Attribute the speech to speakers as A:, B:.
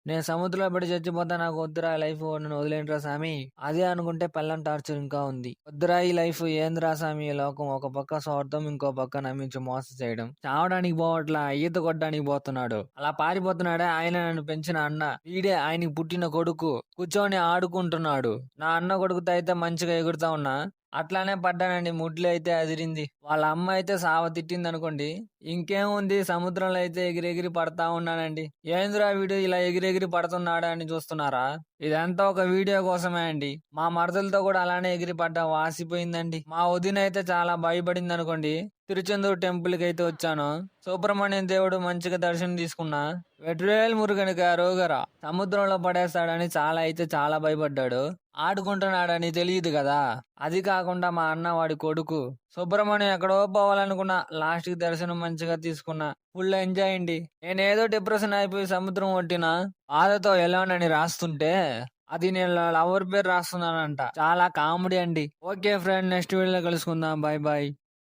A: నేను సముద్రంలో పడి చచ్చిపోతా, నాకు వద్దురా లైఫ్, నన్ను వదిలేండిరా సామి. అదే అనుకుంటే పెళ్ళం టార్చర్ ఇంకా ఉంది. వద్దురా ఈ లైఫ్, ఏందిరా సామి ఈ లోకం. ఒక పక్క స్వార్థం, ఇంకో పక్క నమ్మించి మోసం చేయడం. చావడానికి పోవట్లా, ఈత కొట్టడానికి పోతున్నాడు. అలా పారిపోతున్నాడే ఆయన నన్ను పెంచిన అన్న. వీడే ఆయనకి పుట్టిన కొడుకు. కూర్చొని ఆడుకుంటున్నాడు. నా అన్న కొడుకుతో అయితే మంచిగా ఎగురుతా ఉన్నా, అట్లానే పడ్డానండి. ముడ్లు అయితే అదిరింది. వాళ్ళ అమ్మ అయితే సావ తిట్టింది అనుకోండి. ఇంకేముంది, సముద్రంలో అయితే ఎగిరెగిరి పడతా ఉన్నానండి. ఏందిరా వీడు ఇలా ఎగిరెగిరి పడుతున్నాడా అని చూస్తున్నారా? ఇదంతా ఒక వీడియో కోసమే అండి. మా మరదలతో కూడా అలానే ఎగిరి పడ్డా, వాసిపోయిందండి. మా వదిన అయితే చాలా భయపడింది అనుకోండి. తిరుచెందూరు టెంపుల్ కి అయితే వచ్చాను. సుబ్రహ్మణ్యం దేవుడు మంచిగా దర్శనం తీసుకున్నా. వెట్రేల్ మురుగనికి రోగరా సముద్రంలో పడేస్తాడని చాలా భయపడ్డాడు. ఆడుకుంటున్నాడని తెలియదు కదా. అది కాకుండా మా అన్న వాడి కొడుకు సుబ్రహ్మణ్యం ఎక్కడో పోవాలనుకున్నా, లాస్ట్ కి దర్శనం మంచిగా తీసుకున్నా. ఫుల్ ఎంజాయ్ అండి. నేనేదో డిప్రెషన్ అయిపోయి సముద్రం ఒట్టిన బాధతో ఎలానని రాస్తుంటే, అది నేను లవర్ పేరు రాస్తున్నానంట. చాలా కామెడీ అండి. ఓకే ఫ్రెండ్, నెక్స్ట్ వీడియోలో కలుసుకుందాం. Bye bye.